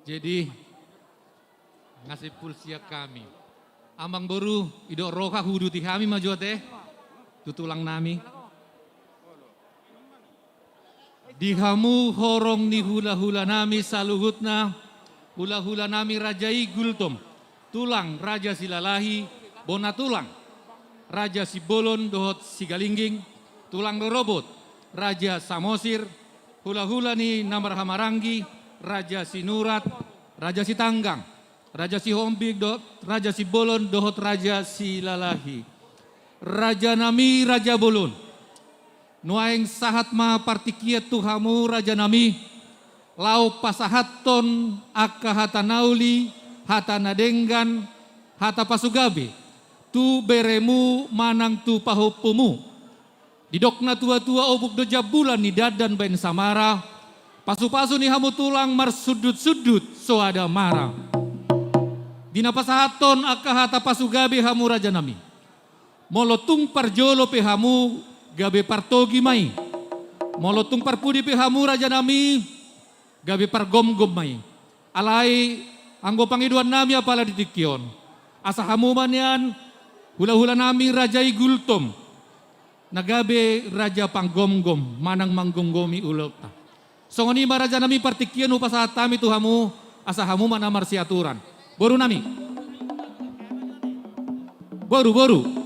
Jadi ngasih pulsia kami. Ambang boru idok roka hudu ti kami maju teh. Tutulang nami. Di hamu horong ni hula-hula nami saluhutna. Hula-hula nami rajai gultom. Tulang raja silalahi bona tulang. Raja Sibolon dohot Sigalingging. Tulang rorobot. Raja Samosir. Hula-hula ni Namar Hamarangi. Raja Sinurat. Raja Sitanggang. Raja Sihombing dohot Raja Sibolon dohot Raja Silalahi. Raja nami Raja Bolon. Nuaeng sahat ma partikiat tuhamu Raja nami. Lau pasahaton akka hata nauli, hata nadenggan, hata pasugabe. Tu beremu manang tu pahupumu. Didokna tua-tua obuk doja bulan ni dadan bain samara. Pasu-pasu ni hamu tulang mar sudut-sudut soada marah. Dina pasahaton akka hata pasugabe hamu Raja nami. Molotung parjolo pe hamu gabe partogi mai. Molotung parpudi pe hamu Raja nami gabe pargom-gom mai. Alai anggo pangiduan nami apala ditikion. Asa hamu manian hula-hula nami Rajai Gultom. Nagabe Raja panggom-gom manang manggonggomi ulota. Songoni Raja nami partikian upasahat tami tu hamu asa hamu manamar siaturan. Boru nami. Boru.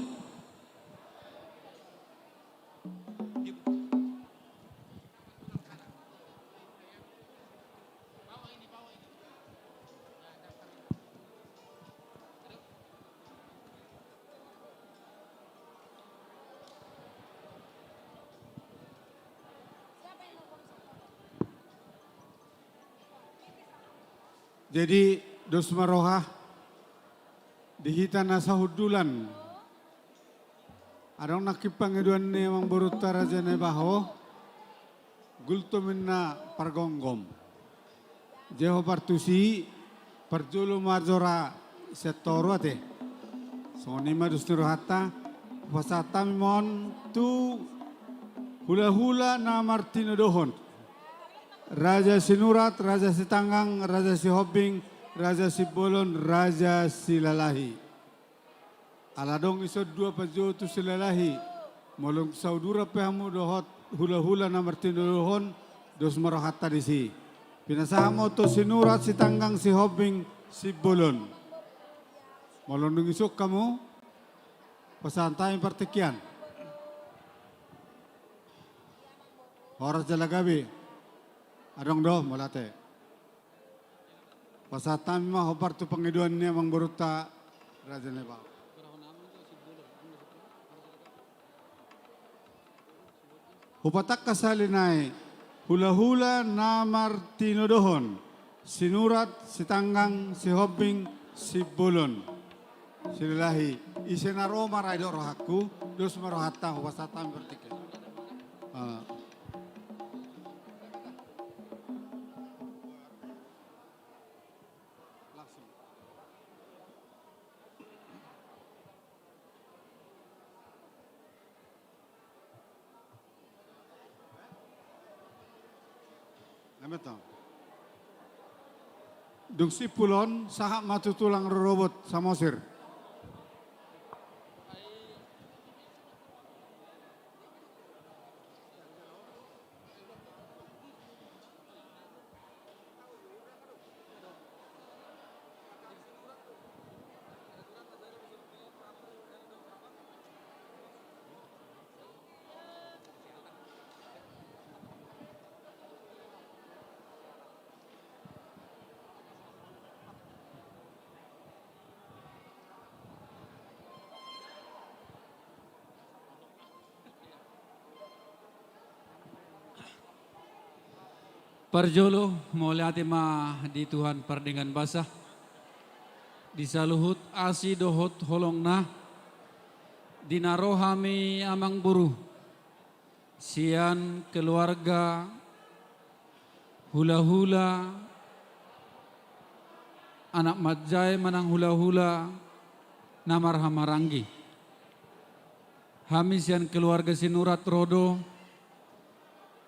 Jadi dos maroha dihita nasa hudulan. Adong nakipang eduan ni mang boruta Raja Nebaho gultumin na pargonggom. Jeho partusi parjulu marjora setoro ate. So ni madus nurohata pasata mimon tu hula-hula na Martino Dohon. Raja Sinurat, Raja Sitanggang, Raja Sihombing, Raja Sibolon, Raja Silalahi. Aladong iso dua pajo tu Silalahi. Molong saudura pehamu dohot hula-hula na Martino Dohon dos marohata di si. Pinasahamo to Sinurat, Sitanggang, Sihombing, Sibolon. Molong nung isok kamu pasantay partikian. Horas jalagabi. Adong do molate. Pasatan mah hopar tu pengiduan ni mang boruta Raja Nebao. Hupatak kasalinay hula-hula na Martino Dohon, Sinurat, Sitanggang, Sihombing, Sibolon, Silalahi. Isenaro maraido rohaku, dos marohata hupasatan bertiket. Dung sipulon sahak matutulang robot Samosir. Parjolo mulai ati ma di Tuhan perdengan basah. Di saluhut asi dohot holong na. Dinarohami amang buru. Sian keluarga hula-hula. Anak majai manang hula-hula namar hamarangi. Hami sian keluarga Sinurat Rodo.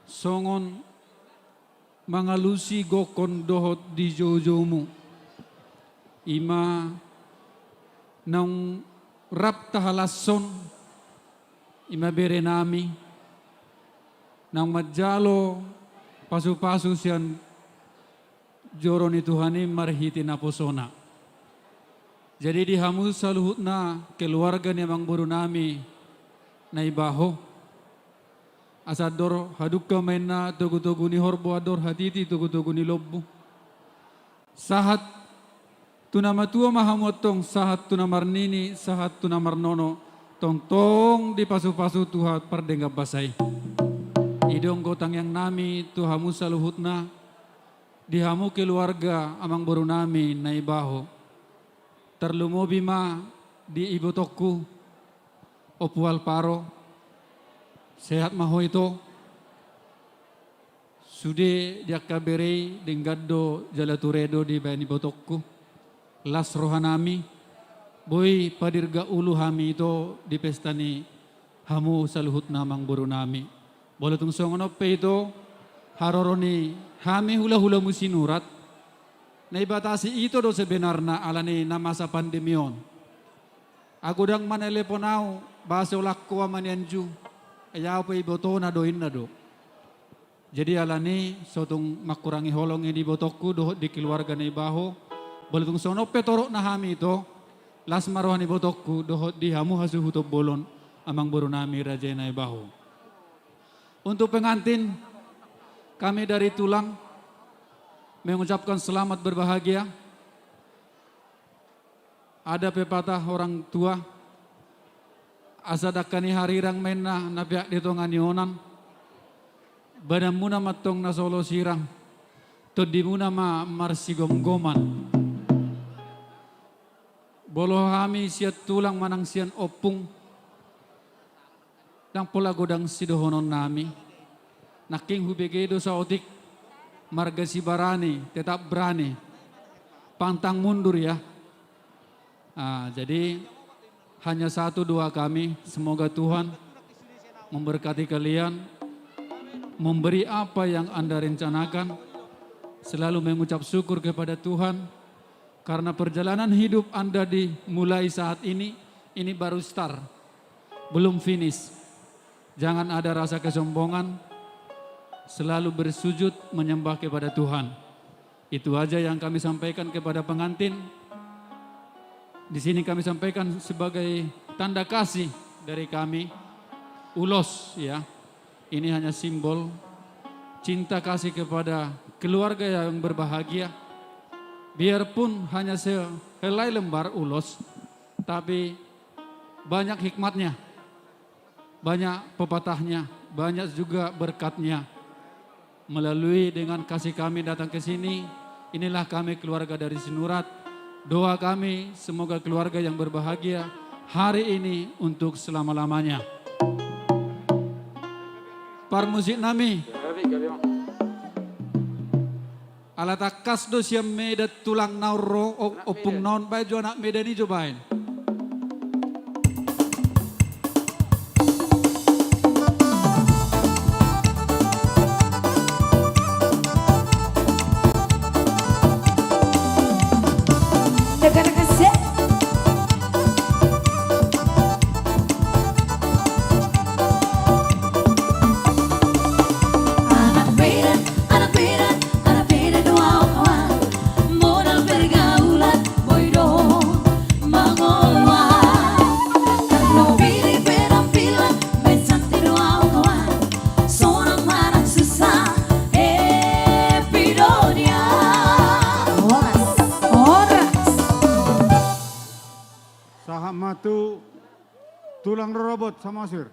Songon mangalusi gokon dohot di jojomu. Ima nang rap tahalason, ima bere nami, nang majalo pasu-pasu sian joron itu hani marhiti naposona. Jadi dihamu saluhut na keluarga ni mang buru nami na ibaho. Asador hadukka maina tugu-tugu ni horbo ador hatiti tugu-tugu ni lobbu. Sahat tunamatua mahamotong sahat tunamarnini sahat tunamarnono tong di pasu-pasu tuha perdenggap basai. Idong gotang yang nami tuhamu saluhutna dihamu keluarga amang buru nami na ibaho. Terlumo bima di ibu tokku opual paro sehat maho itu sude diak kabere denggaddo jalaturedo di bayan ibu tokku las rohanami boy padirga ulu hami itu di pesta ni hamu saluhut namang buru nami boleh tung songonope itu haroroni hami hula-hula musinurat. Na ibatasi itu do sebenarnya alani na masa pandemion. Aku dang maneleponau bahasa ulakku amanianju. Ayaw pa iboto na doin na do. Jadi alani sotung makurangi holong di botokku do di keluarga na ibaho. Balitung sono petorok na hami ito. Las marohan ibotokku do di hamu hasu hutop bolon amang buru nami raja na ibaho. Untuk pengantin kami dari Tulang mengucapkan selamat berbahagia. Ada pepatah orang tua, asadakani harirang mena na pihak ditongan yonan, badamuna matong na solo sirang, todimuna ma marsigom-goman. Boloh kami siat tulang manang sian opung, nang pola godang sidohonon nami, naking hubegedo sa otik, marga si barani, tetap berani, pantang mundur ya. Jadi hanya 1-2 kami, semoga Tuhan memberkati kalian, memberi apa yang Anda rencanakan, selalu mengucap syukur kepada Tuhan, karena perjalanan hidup Anda dimulai saat ini baru start, belum finish. Jangan ada rasa kesombongan, selalu bersujud menyembah kepada Tuhan. Itu aja yang kami sampaikan kepada pengantin. Di sini kami sampaikan sebagai tanda kasih dari kami, ulos ya. Ini hanya simbol cinta kasih kepada keluarga yang berbahagia. Biarpun hanya sehelai lembar ulos, tapi banyak hikmatnya, banyak pepatahnya, banyak juga berkatnya. Melalui dengan kasih kami datang ke sini, inilah kami keluarga dari Sinurat. Doa kami semoga keluarga yang berbahagia hari ini untuk selama-lamanya. Par musik nami. Alatakas do siam meda tulang nauro opung non bae jo anak meda ni cobain. Tulang robot sama sir.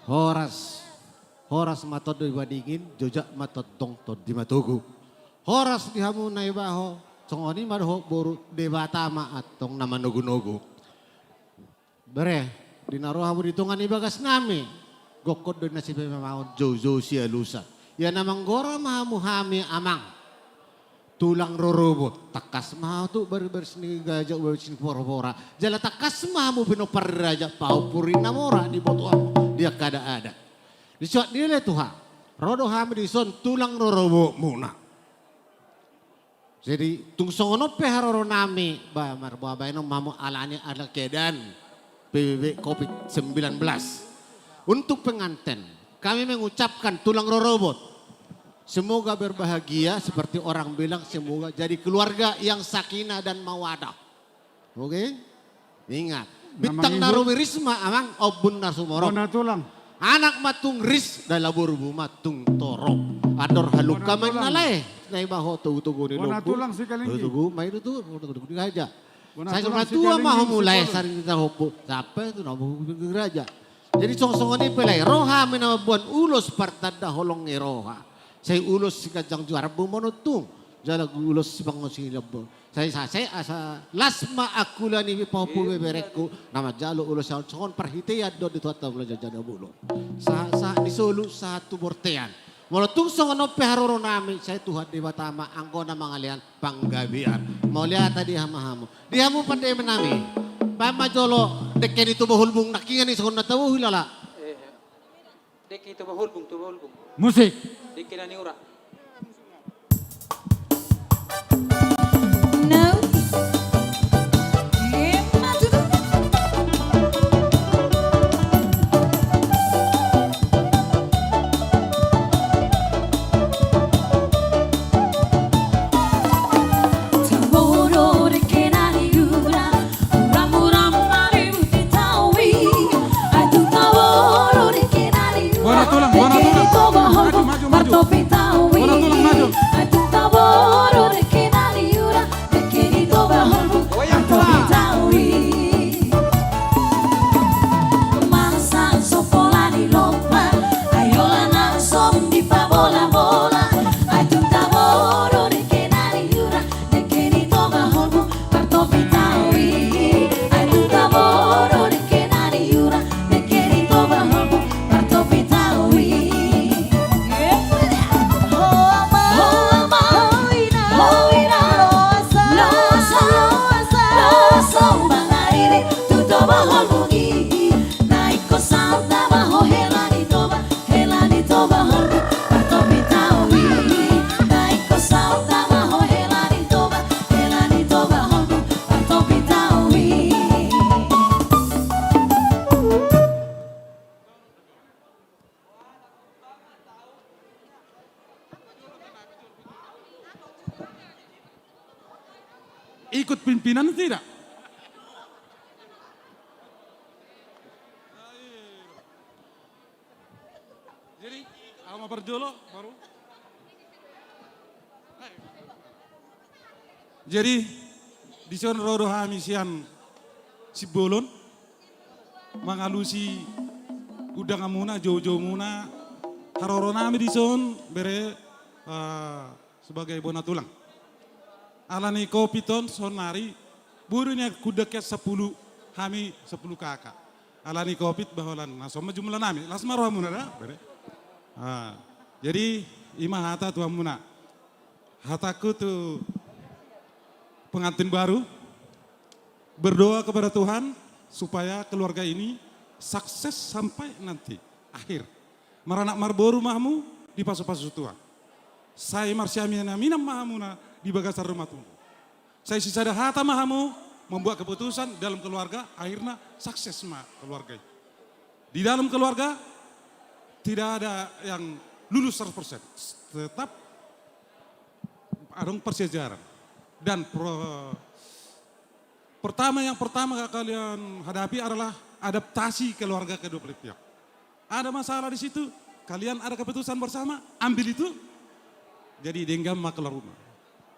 Horas matot do ibadingin, jojak matot tong tod di matugu. Horas dihamu na ibaho, congoni madho boru debata maatong nama nugu-nugu. Bere, dinaruh hamu ditungan ibagas nami. Gokot do nasib memang jojo sia lusa. Ya namang gora mahamu hami amang. Tulang rorobot, takas mau tu berseni gajah berseni pora-pora. Jala takas mau pinopar raja pau purina mora di boto dia kada ada. Disuat dia le Tuhan. rodo hami dison tulang rorobo muna. Jadi tung songono pe haroro nami ba marbo abaino mamu alani ada kedan PBB COVID-19. Untuk pengantin kami mengucapkan tulang rorobot. Semoga berbahagia seperti orang bilang semoga jadi keluarga yang sakinah dan mawadah. Oke? Ingat. Bintang Narowi Risma amang obun nasumorok. Bona tulang. Anak matung ris dalaburbu matung torok. Ador haluka main nalay. Nai baho tugu ni Bona lobu. tulang si kalinggi. Tugu main itu tugu aja. Bona Saya tulang sama si tua kalinggi mau si mulai Polo. sering kita hopo. Sampai itu nama geraja. Jadi song-song ini pelai roha menawa buan ulos partada holong roha. Saya ulos si kajang juara bumonotung. Jala ulos si pangosi lebo. Saya asa lasma akula ni papu bebereku nama jalo ulos yang songon perhitian do di tuata belajar jana bulu. Sa di solu satu bortean. Walaupun songono peharoro nami saya Tuhan di Batama anggona mangalian panggabian. Mau lihat tadi hama-hamu. Dihamu pandai menami. Pama jolo deken itu bahulbung nakingan ni songon natawu hilala. Dek itu bahulbung. Musik. Dek ni ura. No. Bona tulang, bona tulang. Maju, maju. Bona tulang maju. Ikut pimpinan tidak? Jadi, sama berjolo baru. Jadi, di sana rodo hamisian si bolon mengalusi udang amuna jauh-jauh muna haroro nami di son bere sebagai bona tulang. Alani kopi ton sonari burunya kudaknya 10 hami 10 kakak. Alani kopi baholan nasoma jumlah nami lasmar hamuna dah. Jadi ima hata tu hamuna. Hataku tuh pengantin baru berdoa kepada Tuhan supaya keluarga ini sukses sampai nanti akhir. Maranak marboru mahmu di pasu-pasu Tuhan. Saya marsiamina minam mahamuna di bagasar rumah tunggu. Saya sisa hata mahamu membuat keputusan dalam keluarga akhirnya sukses mah keluarga. Di dalam keluarga tidak ada yang lulus 100%. Tetap ada persejaran. Dan yang pertama kalian hadapi adalah adaptasi keluarga kedua belah pihak. Ada masalah di situ, kalian ada keputusan bersama, ambil itu, jadi denggam mak keluar rumah.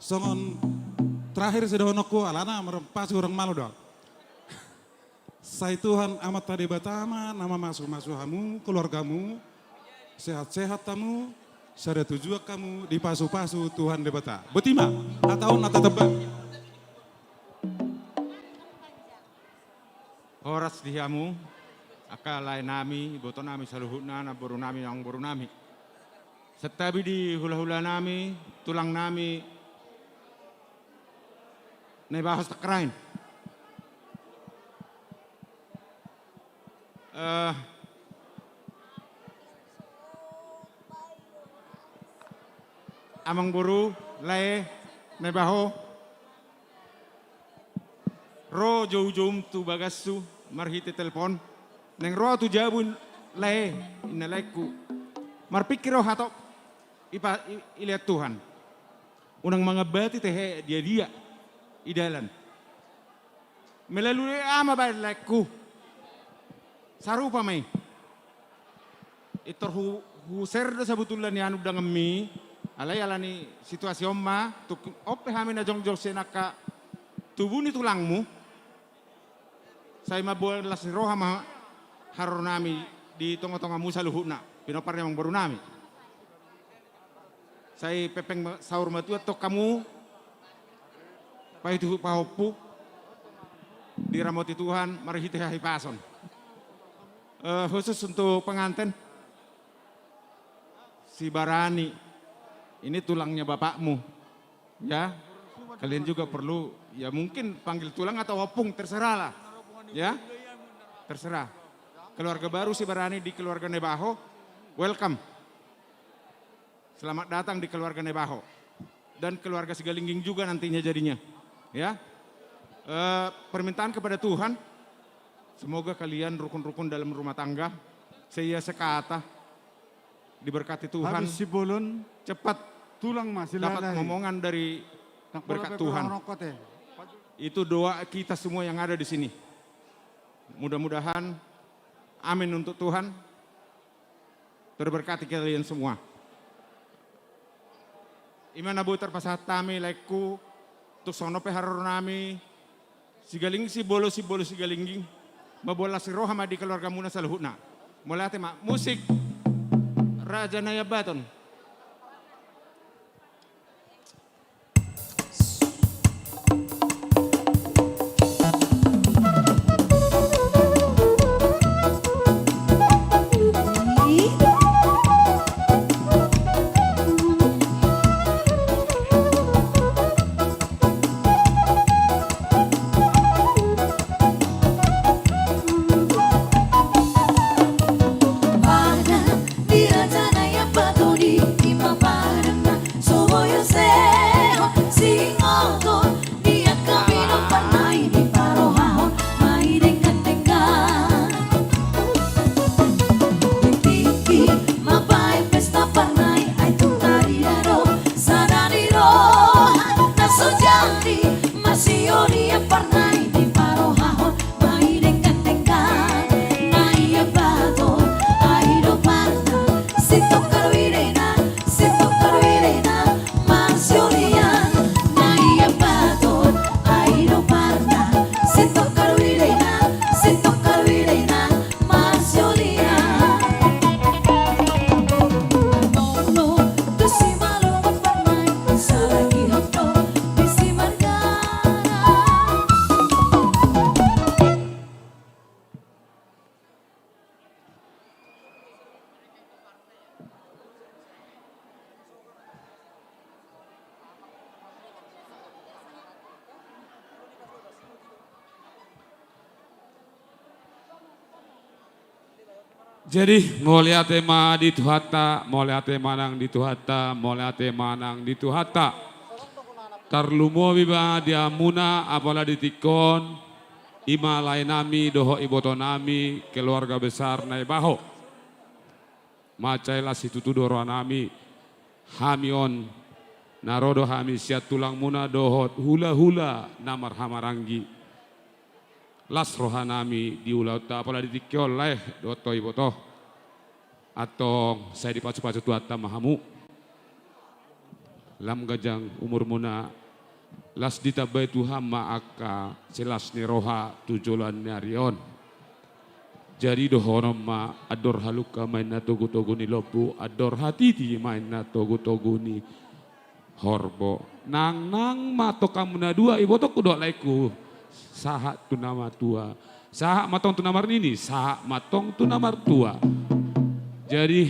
Songon terakhir sedonokku alana merempasi orang malu doang. Saya Tuhan amat tadi batama, nama masuk hamu, keluargamu, sehat-sehat kamu, sada tujuan kamu, dipasu-pasu Tuhan debata. Betima, atau nata tebak. Horas dihamu, akalai nami, boto nami saluhutna, naboru nami, yang boru nami. Setabi di hula-hula nami, tulang nami, bahas tekerain. amang buru lae nebaho ro jom tu bagasu marhite telepon neng ro tu jabun lae inalaiku marpikir hato ilihat Tuhan unang mga bati teh dia idalan melalui ama ba laiku sarupa may itor huser sa butulan ni anu dengan mi alay alani situasi omma tuk ope hamin na jong senaka tubuh ni tulangmu saya mabual las roha ma haro nami di tonga-tonga musa luhuna pinopar yang baru nami saya pepeng sahur matu atau kamu pahitu pahopu diramoti Tuhan mari kita pason khusus untuk pengantin si Barani, ini tulangnya bapakmu, ya. Kalian juga perlu, ya mungkin panggil tulang atau opung, terserah lah, ya. Terserah. Keluarga baru si Barani di keluarga Nebaho, welcome. Selamat datang di keluarga Nebaho. Dan keluarga Sigalingging juga nantinya jadinya, ya. Permintaan kepada Tuhan, semoga kalian rukun-rukun dalam rumah tangga, saya sekata, diberkati Tuhan. Habis si bolon Cepat tulang masih dapat ngomongan dari berkat Tuhan. Itu doa kita semua yang ada di sini. Mudah-mudahan amin untuk Tuhan. Terberkati kalian semua. Imana bu terpasat tami laiku tuk sono pe haror nami sigaling si bolo sigalingging mabola si rohama di keluarga muna saluhuna. Mulai tema musik Raja Nayabaton. Jadi mulai tema di Tuhata, mulai tema nang di Tuhata, mulai tema nang di Tuhata. Tarlumo biba dia muna apalah ditikon, ima lain nami doho iboto nami keluarga besar Naibaho. Macailah situ tudoro nami hamion narodo hami siat tulang muna dohot hula-hula namar hamarangi. Las rohanami di ulauta apalah ditikol leh doto iboto atau saya dipacu-pacu tuata mahamu lam gajang umur muna las ditabai Tuhan maaka selas ni roha tujulan nyarion jadi dohonom ma ador haluka main na togu-togu ni lopu ador hatiti main na togu-togu ni horbo nang mato kamu na dua iboto kudok laiku saha tu nama tua, saha matong tu namar nini, saha matong tu namar tua. Jadi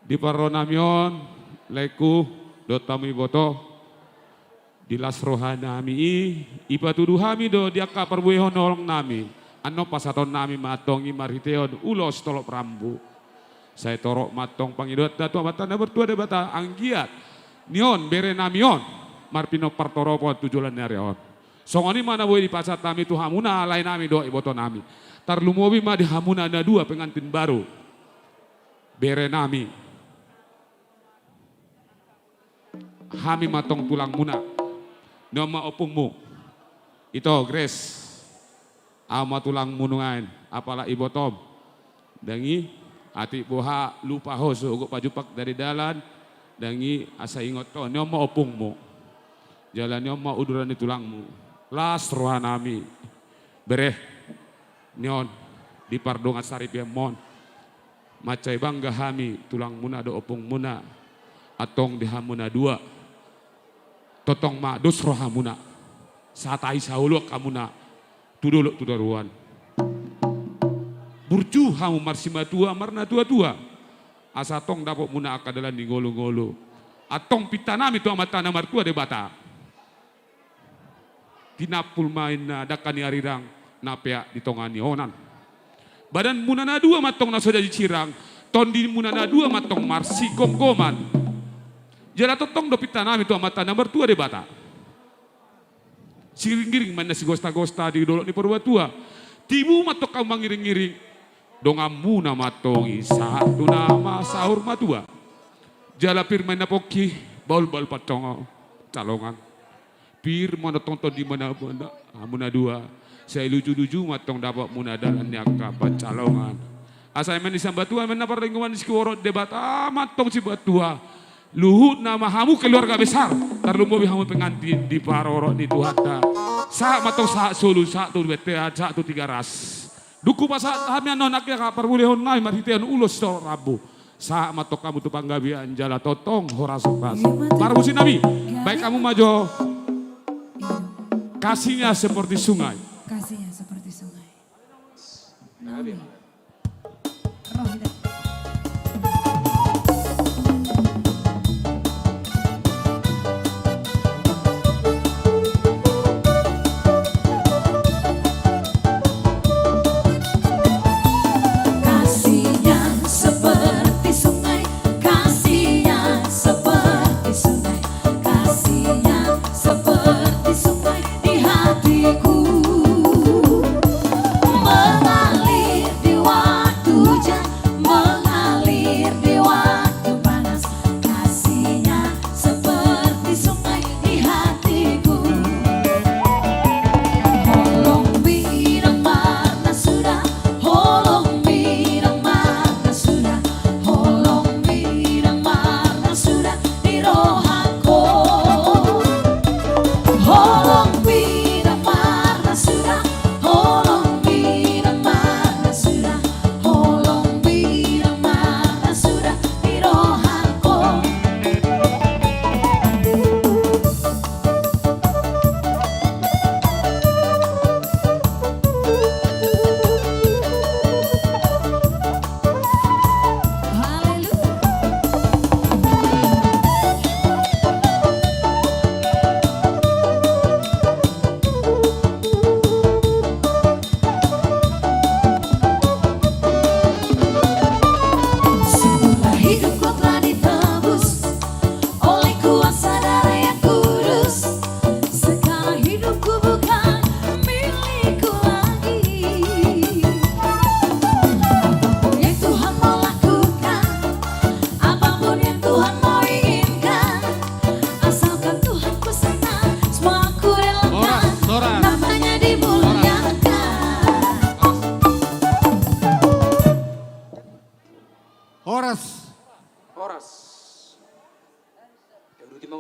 di paronamion leku dotami boto di las rohanami ipa tuduhami do dia kapar buihon nolong nami, ano pasaton nami matong imariteon ulos tolok rambu. Saya torok matong pangidot datu amatana bertua debata anggiat Nion bere namion marpino partoropo tujulan narion. Songoni mana boleh di pasar tami tu hamuna lain nami doa iboto nami. Tarlumobi mah di hamuna ada 2 pengantin baru. Bere nami. Hami matong tulang muna. Nama opungmu. Ito Grace. Ama tulang munungan. Apalah ibotom. Dangi ati boha lupa ho sugo pajupak dari dalan. Dangi asa ingot to. Nama opungmu. Jalan nama uduran di tulangmu. Las roha nami. Bereh. Nyon. Di pardongan sarip mon. Macai bangga hami tulang muna do opung muna. Atong di hamuna 2. Totong ma dos roha muna. Satai sauluk kamuna. Tuduluk tudaruan. Burju hamu marsima tua marna tua-tua. Asa tong dapok muna akadalan di ngolo-ngolo. Atong pitanami tu amatana martua de bata. Tinapul main na dakani arirang napea di tongani onan. Badan munana 2 matong na soja cirang. Tondi munana 2 matong marsi gom-goman. Jala totong do pitanami tu amatana martua de bata. Siring-giring mana si gosta-gosta di dolok ni perbatua. Timu matok kau mangiring-giring. Dongamu nama tongi satu nama sahur matua. Jala pir main napoki baul-baul pacongo calongan. Pir mana tonton di mana-mana amuna 2. Saya lucu-lucu matong dapat munadalan yang kapan calongan. Asal main di sambatua main napar lingkungan di sekiwarot debat matong si batua. Luhut nama hamu keluarga besar. Tarlumobi hamu pengantin di paroro di tuhata. Sa matong sa sulu sa tu betea sa tu 3 ras. Duku pasat hami anonaknya kapar bulehon ngai marhitian ulos to rabu. Sa matok kamu tu panggabian jala totong horas pas. Parmusin nabi. Baik kamu majo. Kasihnya seperti sungai. Kasihnya seperti sungai. Nabi. Roh hidayah.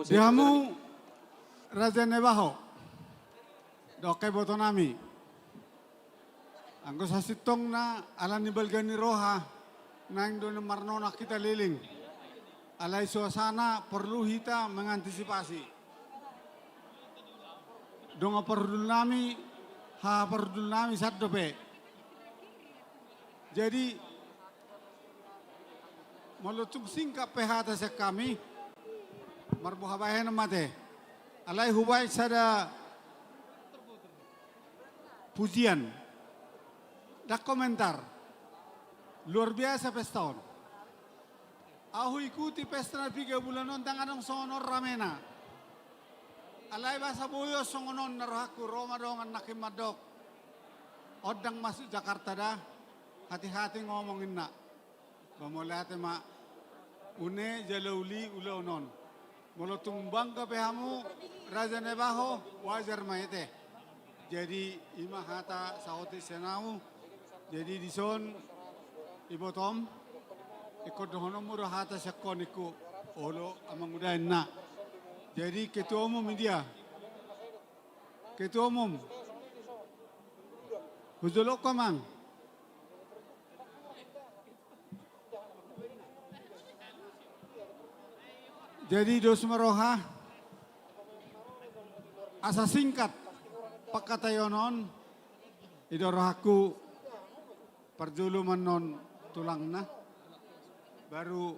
Dihamu Raja Nebaho. Doke botonami. Anggo sasitong na alan ni balgani roha nang doon marnona kita liling. Alay suasana perlu kita mengantisipasi. Donga perdul nami ha perdul nami saddope. Jadi malutum singkap PH tasek kami marbuha bayan mate. Alay hubay sada pujian. Dak komentar. Luar biasa pestaon. Aku ikuti pesta na 3 bulan nun tangan ng sonor ramena. Alay ba sa buyo songonon narahaku Roma dongan nakimadok. Odang masuk Jakarta dah. Hati-hati ngomongin na. Pamulate ma une jalauli ulaunon. Molo tumbang ka pehamu Raja Nebaho wajar maite. Jadi ima hata saoti senau. Jadi dison ibotom ikut dohono muro hata sakoniku olo amang udain na. Jadi ketua umum dia. Ketua umum. Huzulok ka mang. Jadi dos meroha asa singkat pakatayonon idorohaku perjuluman non tulangna baru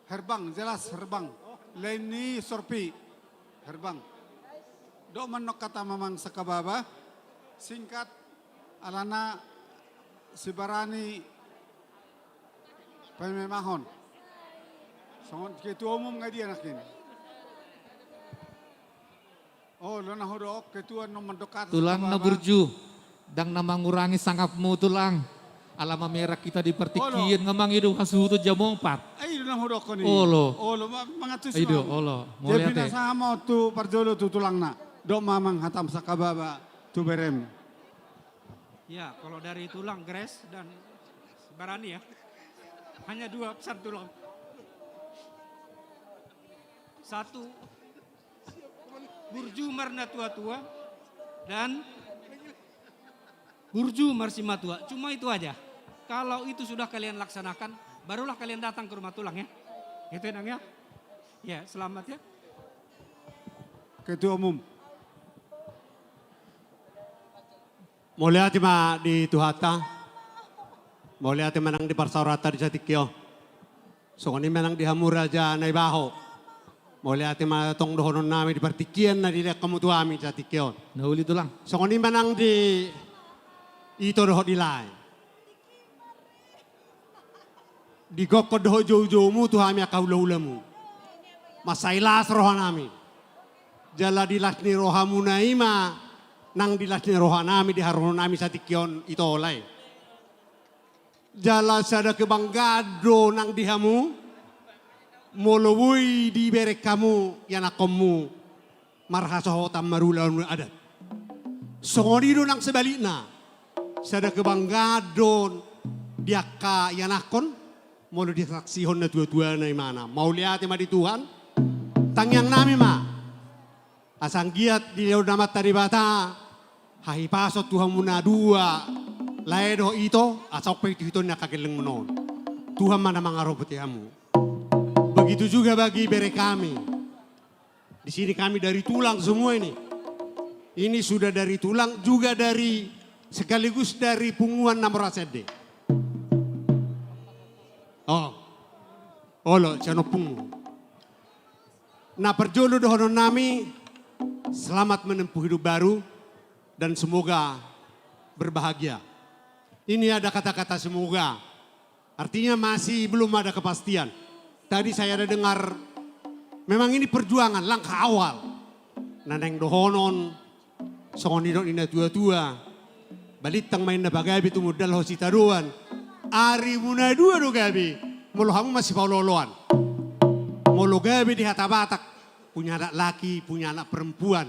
herbang jelas herbang leni sorpi herbang do manok kata mamang sakababa singkat alana sibarani pememahon songon ketua umum ngadi anakin oh lo na hodok ketua no mendokat Tulang na burju, dang na mangurangi sangkapmu tulang. Alama merah kita dipertikian ngamang itu kasuhu tu jam 4. Ay do na hodok ko ni Olo. olo mangatus Aido, olo. Mau jadi lihat ya? pinasama tu parjolo tu tulang na do mamang hatam sakababa tu berem. Ya, kalau dari tulang Gres dan Barani ya, hanya 2 pesan tulang. Satu, Burju Marna tua-tua dan Burju Marsima tua. Cuma itu aja. Kalau itu sudah kalian laksanakan, barulah kalian datang ke rumah tulang ya. Itu enang ya. Ya, selamat ya. Ketua umum. Mulia ma di Tuhata. Mulia menang di Parsaurata di Satikyo. So ini menang di Hamuraja Naibaho. Mulia ma tong dohonon nami di Partikian na di kamu tuami di Satikyo. Nahuli tulang. So ini menang di ito doho di lai. Di gokko doho jauh-jauhmu tuhami akaula-ulamu. Masailas roha nami. Jala dilas ni rohamu naima. Nang dilas ni roha nami di harono nami Satikyon ito olay. Jala sada kebanggado nang dihamu. Molowui di berek kamu yanakommu. Marhasohotam marulaun adat. Songonido nang sebalikna. Sada kebanggado diaka yanakon. Molo disaksihon na tua-tua na imana. Mau lihat ma di Tuhan. Tangyang nami ma. Asang giat di leo namat tadi bata. Hai pasot Tuhan muna 2. Laedo ito, asok pa ito na kakilang menon. Tuhan mana mangarobot yamu. Begitu juga bagi bere kami. Di sini kami dari tulang semua ini. Ini sudah dari tulang, juga dari sekaligus dari punguan Namorasede. Oh, olo, cano pungu. Nah perjolo dohonon nami, selamat menempuh hidup baru dan semoga berbahagia. Ini ada kata-kata semoga. Artinya masih belum ada kepastian. Tadi saya ada dengar, memang ini perjuangan, langkah awal. Naneng dohonon, songonidon ina tua-tua. Balitang main na bagabi tumudal hositaruan. Ari muna 2 do gabi. Molohamu masih pauloloan. Molo gabi di hatabatak. Punya anak laki, punya anak perempuan.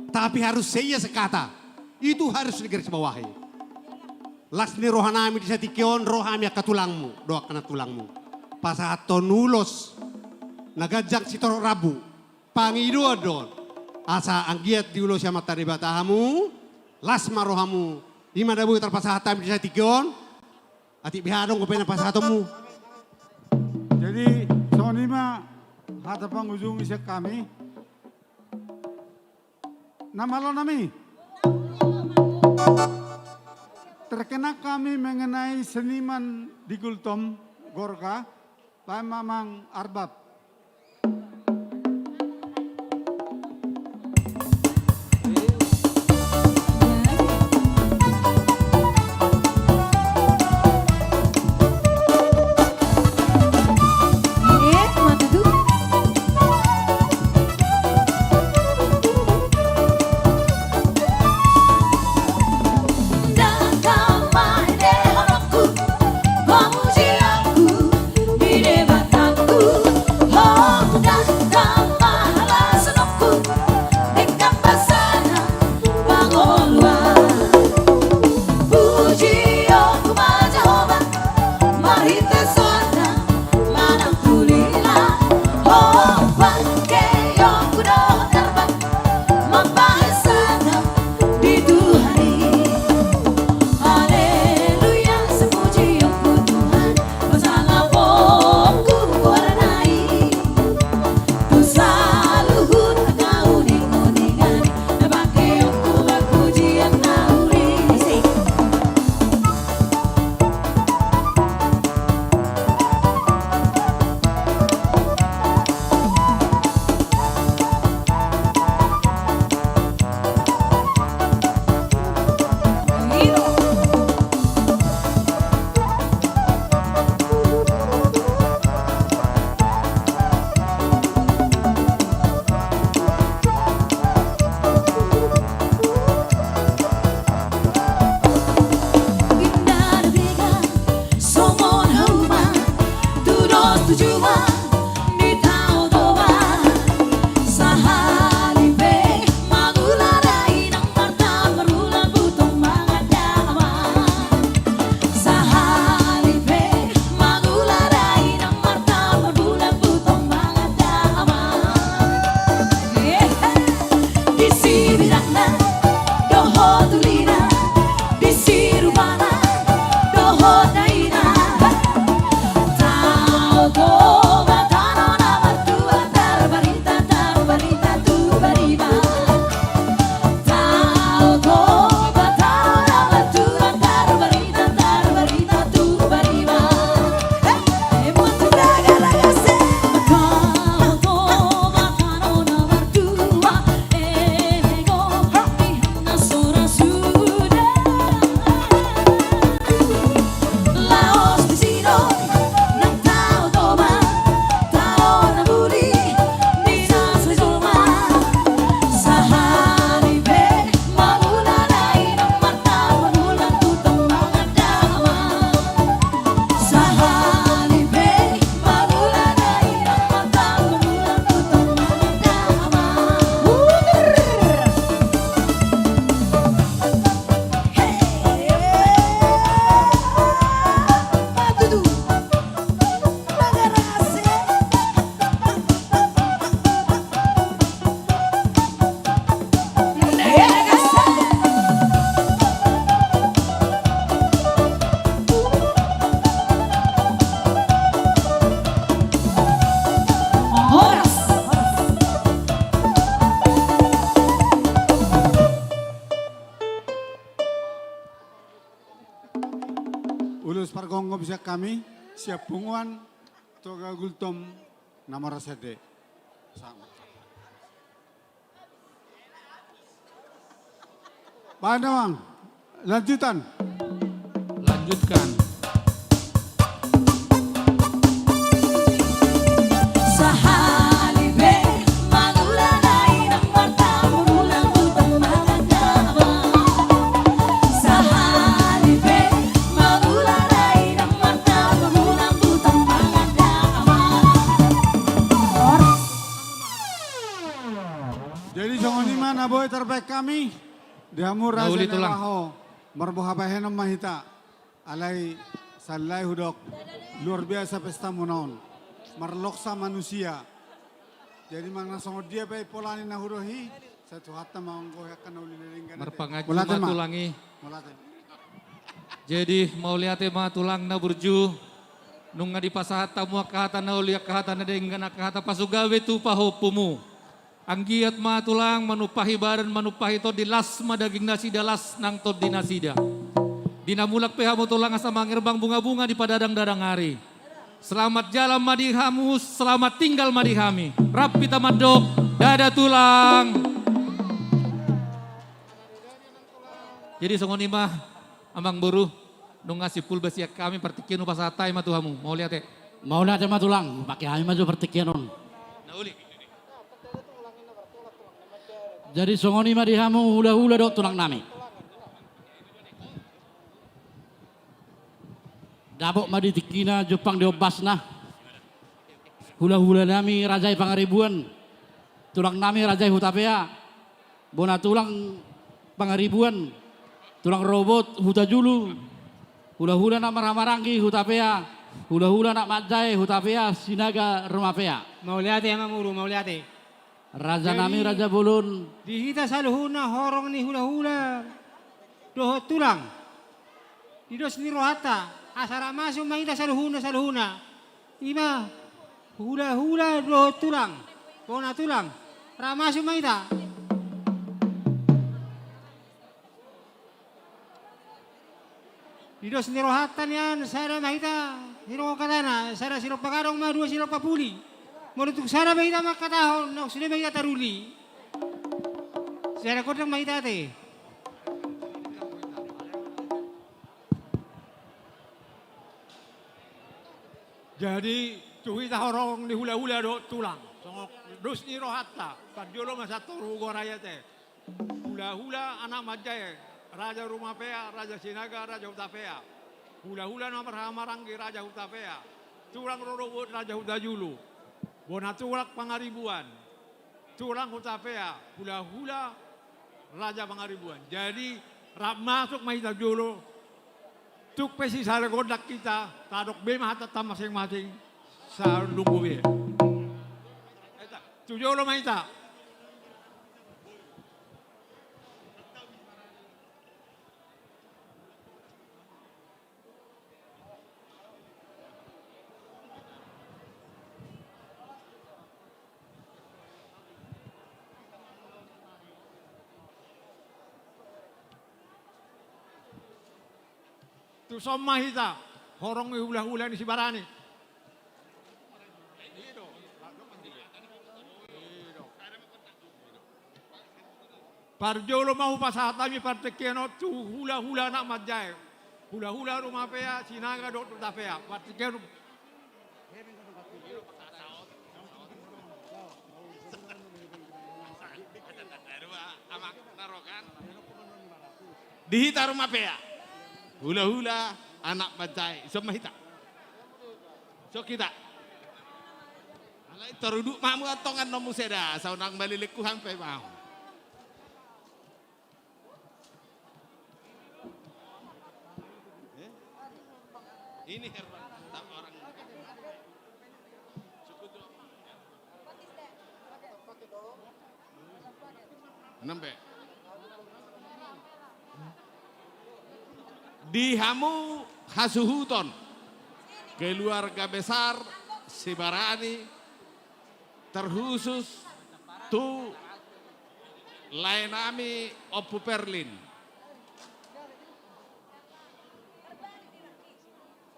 Tapi harus saya sekata. Itu harus digarisbawahi. Lasni rohanami di Satikyon, rohami akatulangmu, doakan tulangmu. Pasato nulos, nagajak sitoro rabu, pangido don. Asa anggiat diulos sama tadi batahamu, lasma rohamu, lima dabu terpasahatam di Satikyon, ati bihadong kopena pasahatomu. Jadi sonima hata pangujung isyak kami. Nama lo nami. Terkena kami mengenai seniman di Gultom, Gorka, Pak Mamang Arbab. Ulus Pargongo bisa kami siap punguan toga gultom nama rasede. Mana Bang? Lanjutan. Lanjutkan. Jadi songon mana boy terbaik kami. Diamur raja Nauli tulang. nebaho. Marbuha bahenom mahita. Alay salay hudok. Luar biasa pesta munaon. Marloksa manusia. Jadi mana songon dia bayi polani na hudohi. Satu hatta manggoyakan nauli lelinggan. Merpangaji Mulate, Ma. matulangi. Mulate. Jadi mau lihat ma tulang na burju. Nunga di pasahata mua kahata na uliak kahata na denggana kahata pasugawe tu pahopumu. Anggiat ma tulang manupahi badan manupahi to di lasma daging nasida las nang to di nasida. Dinamulak peha mo tulang asa mangirbang bunga-bunga di padadang-dadang hari. Selamat jalan madihamu, selamat tinggal madihami. Rapi tamadok, dada tulang. Jadi songon imah amang buru nung ngasih pulbes ya kami partikian pasatai ma tuhamu. Mau lihat ya? Mau lihat ma tulang, pakai kami maju pertikianon. Nauli. Jadi songoni ma dihamu hula-hula dok tulang nami. Dabok ma ditikina Jepang diobasna. Hula-hula nami rajai pangaribuan. Tulang nami rajai hutapea. Bona tulang pangaribuan. Tulang robot huta julu. Hula-hula nak maramarangi hutapea. Hula-hula nak majai hutapea sinaga remapea. Mau lihat ya mamuru, mau lihat ya. Raja nami Raja Bulun. Dihita saluhuna horong ni hula-hula. Doho tulang. Didos ni rohata. Asara masuk mahita saluhuna. Ima hula-hula doho tulang. Bona tulang. Ramasu mahita. Didos ni rohatan yan. Sara mahita. Siro katana. Sara siro pakarong ma. Dua siro papuli. Menutuk sara mahita makatahon, no sudah mahita taruli. Sara kodang mahita te. Jadi cuhita horong di hula-hula do tulang. Songok dus ni rohatta. Kadjolo masa toru goraya te. Hula-hula anak majai. Raja Rumapea, Raja Sinaga, Raja Hutapea. Hula-hula nomor hamarangi Raja Hutapea. tulang Rorobot Raja Hudajulu, Bonatulak Pangaribuan, tulang Hutapea, hula-hula Raja Pangaribuan. Jadi rap masuk mahita dulu, tuk pesi sa rekodak kita, tadok be mahata masing-masing sa lunggu be. Tujolo mahita. Tu somma hita, horong hula-hula ni si Barani. Parjolo mau pasatami partekiano tu hula-hula nak majai. Hula-hula rumah pea, sinaga dok tapea. Partekiano. Dihita rumah pea. Hula-hula anak majai. Semua hita. So kita. Alai teruduk mamu atongan nomu seda. Saunang baliliku sampai mau. Ini Herman, tak orang. Nampak. Di Hamu Hasuhuton, keluarga besar Sibarani, terkhusus tu Lainami Opu Perlin.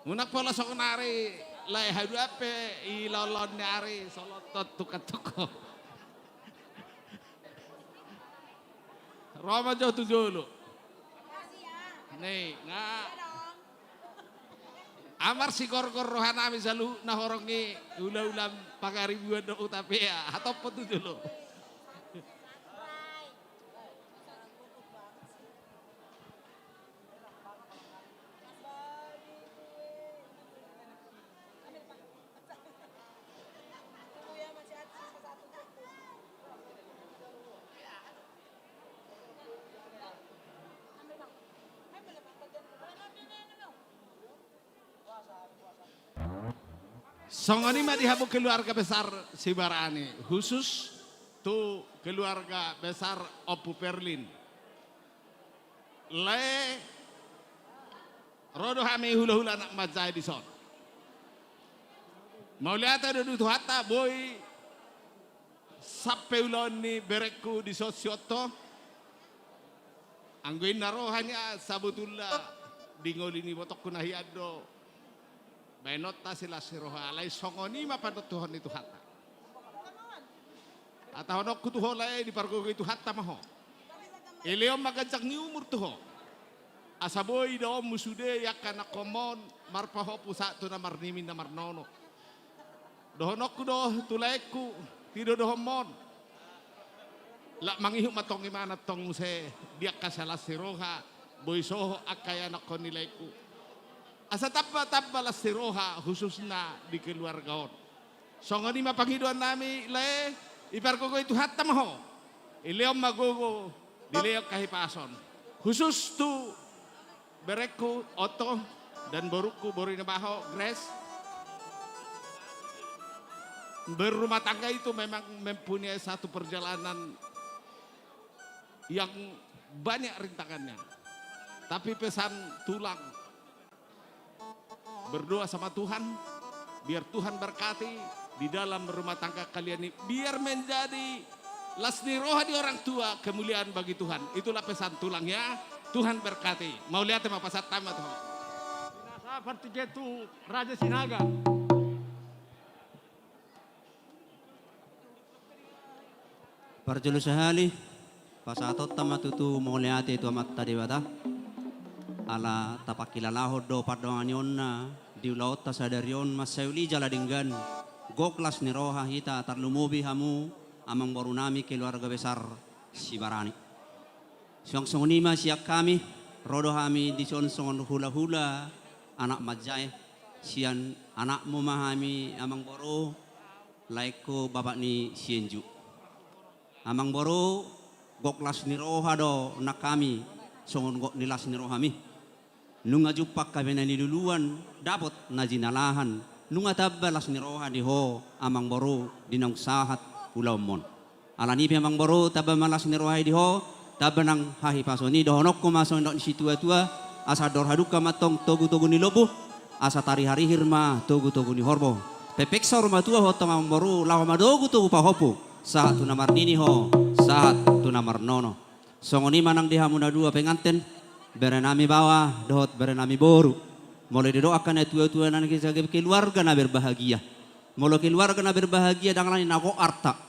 Munak pola sokonari lai hadu ape ilolon nyari solotot tuka-tuko. Roma jauh tu dulu. Nih, nggak. Amar si kor-kor rohana misalu nahorongi ulam-ulam pangaribuan do utapea atau petu dulu. Songoni mah dihabu keluarga besar Sibarani, khusus tu keluarga besar Opu Perlin. Le rodo hami hula-hula nak majai di son. Mau lihat ada du hata boy sampai uloni bereku di sosioto. Angguin naro hanya sabutullah dingolini botok kunahiado. Benota sila siroha alai songoni ma padot Tuhan itu hatta. Atau honok kutuho lai di pargo itu hatta maho. Eleom magajak ni umur tuho. Asaboy daom musude yakana komon marpaho pusat tu na marnimin na marnono. Dohonok ku doh tulaiku tido dohomon. Lak mangihu matong imana tong muse dia kasala siroha boy soho akaya nak konilaiku. Asa tapa las siroha khususnya di keluarga on. Songoni mapangiduan nami le ipargogo itu hatta maho. Ileom magogo dileok kahipason. Khusus tu bereku oto dan boruku borina baho Grace. Berumah tangga itu memang mempunyai satu perjalanan yang banyak rintangannya. Tapi pesan tulang berdoa sama Tuhan, biar Tuhan berkati di dalam rumah tangga kalian ini, biar menjadi lasni roha di orang tua, kemuliaan bagi Tuhan. Itulah pesan tulangnya. Tuhan berkati. Mau lihat apa pasat tamat Tuhan. Binasa Partigetu Raja Sinaga. Parjulu sehali pasatot tamatutu mau lihat itu amat tadi bata. Ala tapakilalaho do padonganion na diulaot ta sadarion masayuli jala dinggan goklas ni roha hita tarlumubi hamu amang borunami keluarga besar Sibarani. Siang songonima siak kami rodo kami dison songon hula-hula anak majai sian anak memahami amang boro laiko bapak ni sienju. Amang boro goklas ni roha do nak kami songon gok nilas ni rohami. Nunga jupak kami na niluluan dapat na jinalahan. Nunga tabalas ni roha di ho amang boro dinong sahat pulau mon. Alani pi amang boro taba malas ni roha di ho taba nang hahi pasoni dohonok ko mason dok ni situa-tua asa dor haduka matong togu-togu ni lobo asa tari hari hirma togu-togu ni horbo. Pepeksa rumah tua ho tamang boro lawa madogu togu pahopo saat tu namar nini ho saat tu namar nono. Songoni manang dihamuna dua penganten berenami bawah dohot berenami boru. Mulai didoakan ya tua-tua nan kita keluarga na berbahagia. Mulai keluarga na berbahagia dengan nako arta.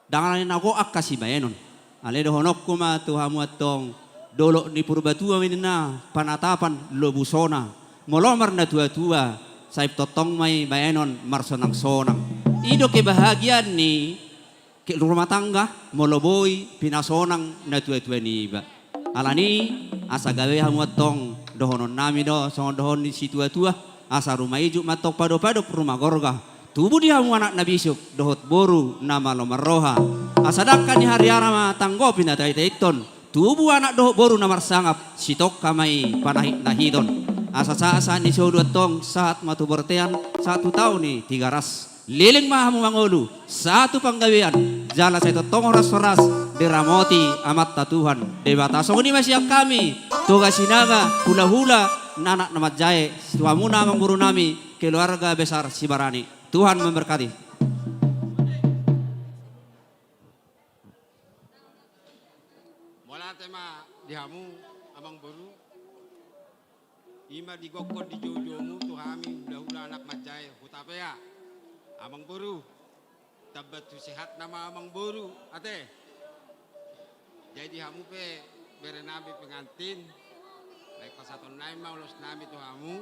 Dengan nako akasi bayenon. Ale dohonok kuma tuhamu atong dolok ni purbatua minna panatapan lobusona. Molomar na tua-tua saip totong may bayenon marsonang sonang. Ido kebahagiaan ni ke rumah tangga moloboy pinasonang na tua-tua ni iba. Alani asa gawe hamu atong dohonon nami do songon dohon di situa-tua asa rumah ijuk matok pado-pado rumah gorga. Tubuh dia hamu anak nabisuk dohot boru nama lomar roha. Asadakan ni hari arama tanggopin na taiton. Tubuh anak dohot boru namar sangap sitok kamai panahit nahidon. Asa-asa ni sodo tong saat matu bertean 1 tahun ni 3 ras. Liling mahamu mangolu satu panggawean jala saya totong ras-ras diramoti amat ta Tuhan debata songoni masih kami tugas sinaga hula-hula nanak namat jae suamuna mangguru nami keluarga besar Sibarani. Tuhan memberkati. Mola tema dihamu abang boru ima digokon di jojomu tuhami hula-hula anak majai hutapea amang boru tabat tu sehat nama amang boru ate jadi hamu pe berenabi pengantin baik pasaton nai maulos nami tuhamu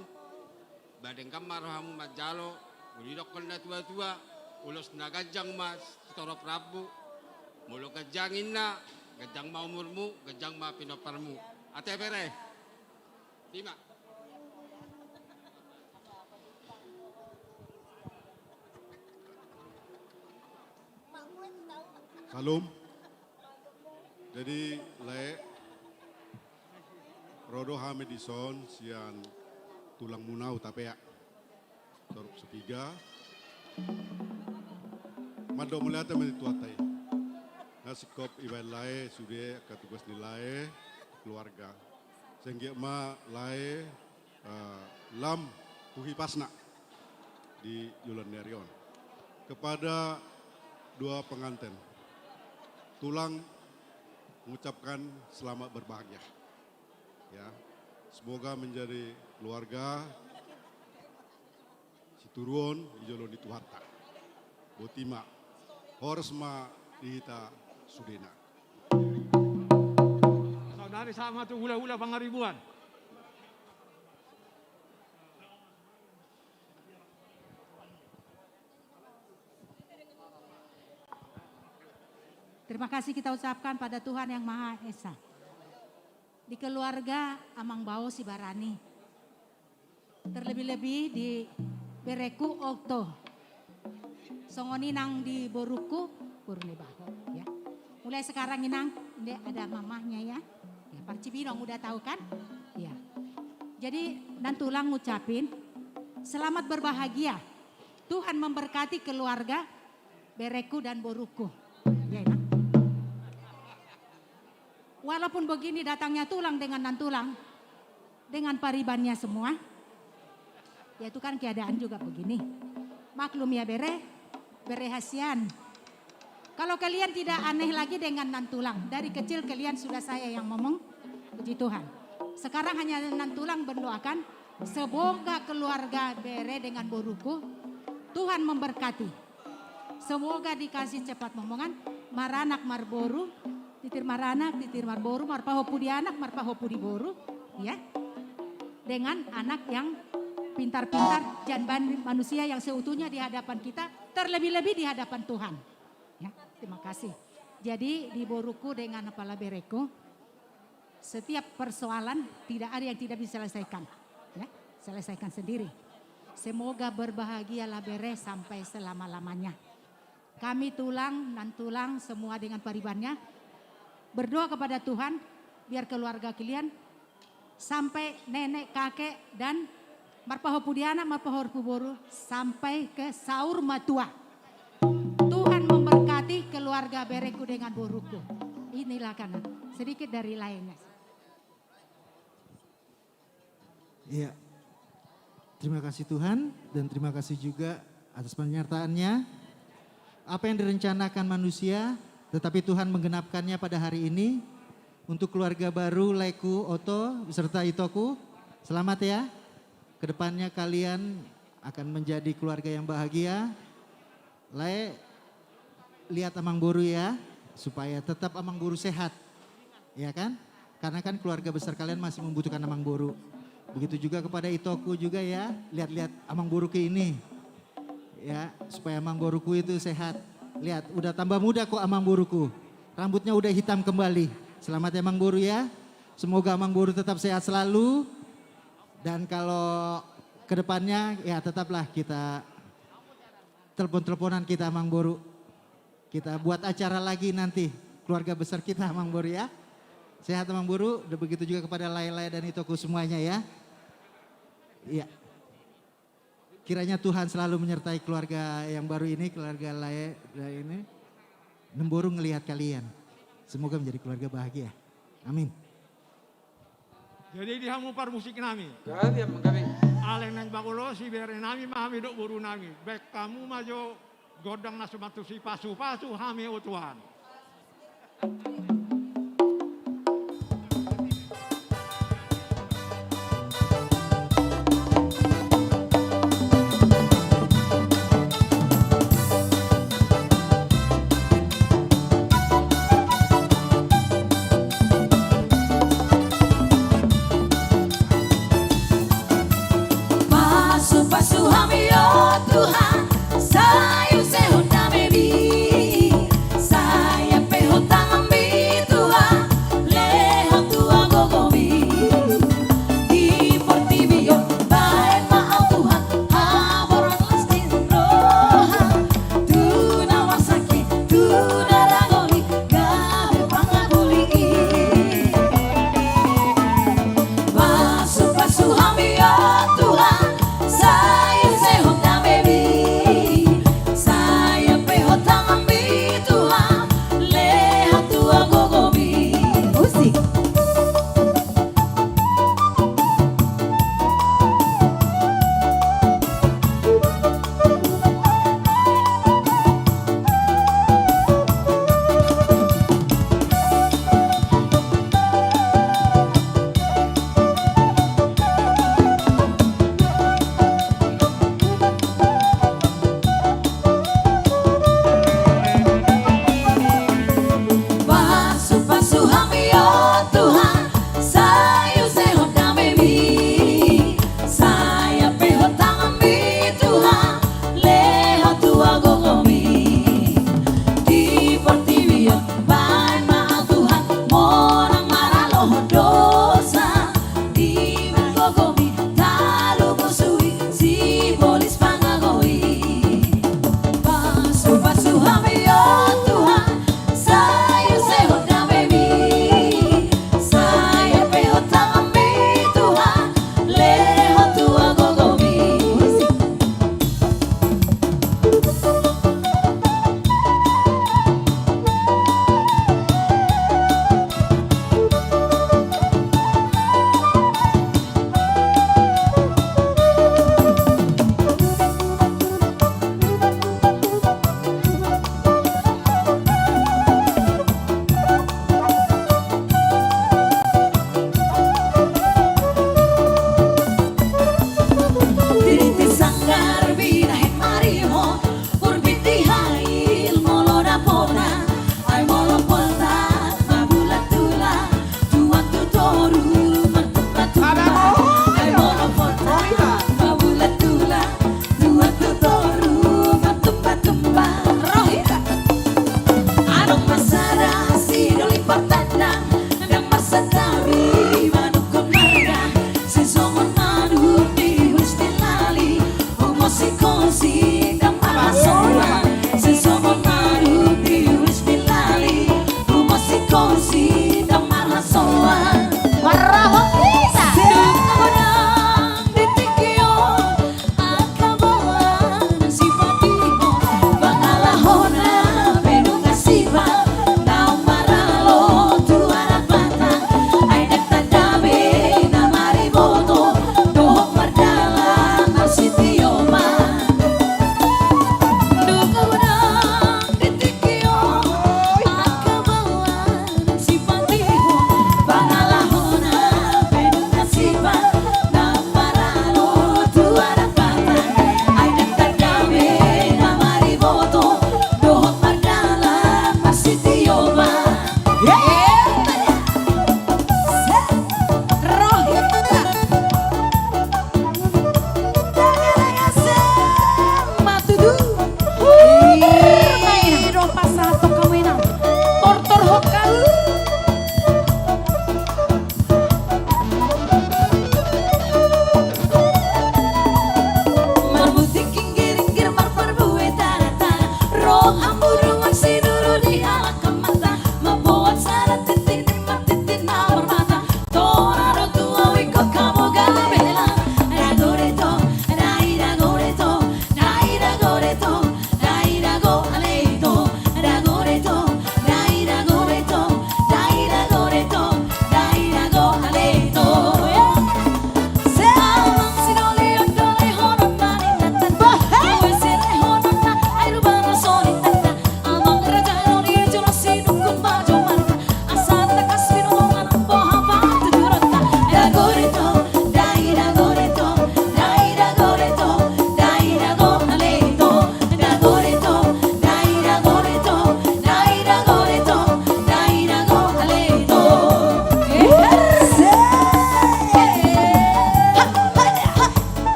badeng kamar hamu majalo ulidok kena tua-tua ulos nagajang mas toro prabu mulo gajangin na gajang ma umurmu gajang ma pinoparmu ate pere lima. Salam. Jadi le Rodo Hamidison sian tulang munau tapea. Toruk sepiga. Mado melihat menit tuatai. Nasikop ibai lae sudah katugas nilai keluarga. Sehingga ma lae lam tuhi pasna di Yulan Nerion. Kepada dua pengantin. Tulang mengucapkan selamat berbahagia. Ya, semoga menjadi keluarga Situruon Ijolo di Tuharta. Botima Horsma Dihita Sudena. Saudari sama tuh hula-hula pangaribuan. Terima kasih kita ucapkan pada Tuhan Yang Maha Esa. Di keluarga Amang Bao Sibarani. Terlebih-lebih di Bereku Okto. Songoni nang di Boruku Purnebaho ya. Mulai sekarang inang ini ada mamahnya ya. Ya Parcibinong udah tahu kan? Ya. Jadi dan tulang ngucapin selamat berbahagia. Tuhan memberkati keluarga Bereku dan Boruku. Ya, inang. Walaupun begini datangnya tulang dengan nantulang, dengan paribannya semua, ya itu kan keadaan juga begini. Maklum ya berehasian. Kalau kalian tidak aneh lagi dengan nantulang, dari kecil kalian sudah saya yang ngomong, puji Tuhan. Sekarang hanya nantulang berdoakan, semoga keluarga Bere dengan Boruku, Tuhan memberkati. Semoga dikasih cepat momongan, maranak marboru, titir maranak, titir marboru, marpahopu di anak, marpahopu di boru, ya. Dengan anak yang pintar-pintar, janban manusia yang seutuhnya di hadapan kita, terlebih-lebih di hadapan Tuhan. Ya, terima kasih. Jadi di Boruku dengan Kepala Bereko, setiap persoalan tidak ada yang tidak bisa selesaikan. Ya, selesaikan sendiri. Semoga berbahagialah bere sampai selama-lamanya. Kami tulang dan tulang semua dengan paribannya. Berdoa kepada Tuhan biar keluarga kalian sampai nenek kakek dan marpaho pudiana marpaho puboru sampai ke saur matua. Tuhan memberkati keluarga bereku dengan boruku. Inilah kan sedikit dari lainnya. Iya. Terima kasih Tuhan dan terima kasih juga atas penyertaannya. Apa yang direncanakan manusia tetapi Tuhan menggenapkannya pada hari ini. Untuk keluarga baru Leku Oto beserta Itoku. Selamat ya. Kedepannya kalian akan menjadi keluarga yang bahagia. Lihat Amang Boru ya. Supaya tetap Amang Boru sehat. Ya kan? Karena kan keluarga besar kalian masih membutuhkan Amang Boru. Begitu juga kepada Itoku juga ya, lihat-lihat Amang Boruku ini. Ya, supaya Amang Boruku itu sehat. Lihat, udah tambah muda kok Amang Boruku. Rambutnya udah hitam kembali. Selamat ya Amang Boru ya. Semoga Amang Boru tetap sehat selalu. Dan kalau kedepannya ya tetaplah kita telepon-teleponan kita Amang Boru. Kita buat acara lagi nanti, keluarga besar kita Amang Boru ya. Sehat Amang Boru, udah begitu juga kepada Lai-Lai dan Itoku semuanya ya. Iya. Kiranya Tuhan selalu menyertai keluarga yang baru ini, keluarga Lai ini. Nemboru ngelihat kalian. Semoga menjadi keluarga bahagia. Amin. Jadi dihamupar musik nami. Kami. Aleng nang bakulo si bere nami mahami dok buru nami. Baik kamu majo godang nasumatu si pasu-pasu hami utuan. Pasu-pasu hami yo Tuhan, sayu sehut nami bi, saya pehut tangan bi.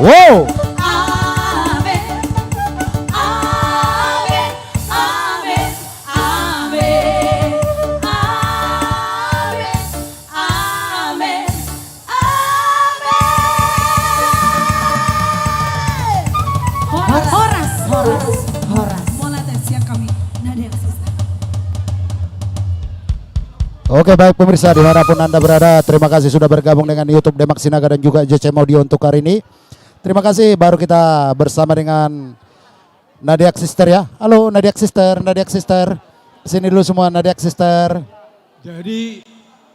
Wow. Amen. Amen. Amen. Amen. Amen. Amen. Horas. Mulai dari siap kami. Nadia Sister. Oke, baik pemirsa dimanapun Anda berada, terima kasih sudah bergabung dengan YouTube Demak Sinaga dan juga JCM Audio untuk hari ini. Terima kasih, baru kita bersama dengan Nadia Sister ya. Halo Nadia Sister. Sini dulu semua Nadia Sister. Jadi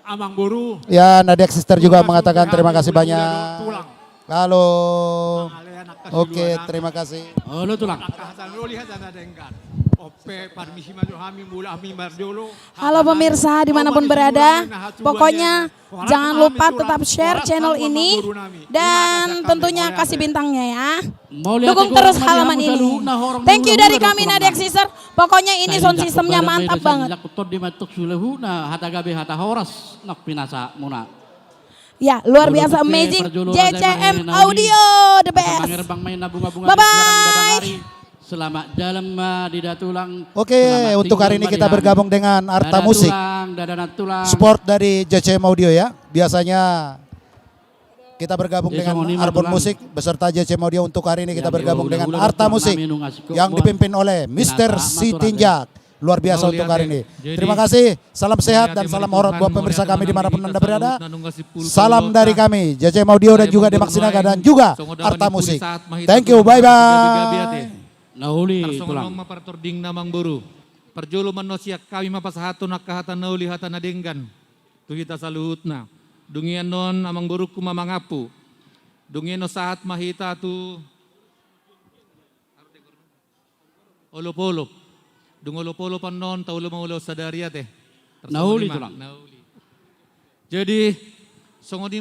Amang Boru Ya, Nadia Sister juga mengatakan terima kasih banyak. Halo. Oke, terima kasih. Halo tulang. Halo pemirsa dimanapun berada, pokoknya jangan lupa tetap share channel ini dan tentunya kasih bintangnya ya. Dukung terus halaman ini. Thank you dari kami Nadia Sister. Pokoknya ini sound systemnya mantap banget. Ya luar biasa amazing. JCM Audio the best. Bye bye. Selamat dalam di Datulang. Oke, untuk hari ini kita bergabung dengan Arta Musik. Sport dari JCM Audio ya. Biasanya kita bergabung dengan Arbon Musik beserta JCM Audio. Untuk hari ini kita bergabung dengan Arta Musik yang dipimpin oleh Mr. Sitinjak. Luar biasa untuk hari ini. Terima kasih, salam sehat dan salam hormat buat pemirsa kami dimanapun Anda berada. Salam dari kami, JCM Audio dan juga Demak Sinaga dan juga Arta Musik. Thank you, bye-bye. Nauli tulang. Partording namang buru. Perjulu manusia kami mapas hatu nakahata nauli hata nadenggan. Tuhita saluhutna. Dungian non amang buru kumamangapu. Dungian no saat mahita tu olop-olop. Dungolop-olop non taulo maulo sadariat eh. Nauli tulang. Jadi songodi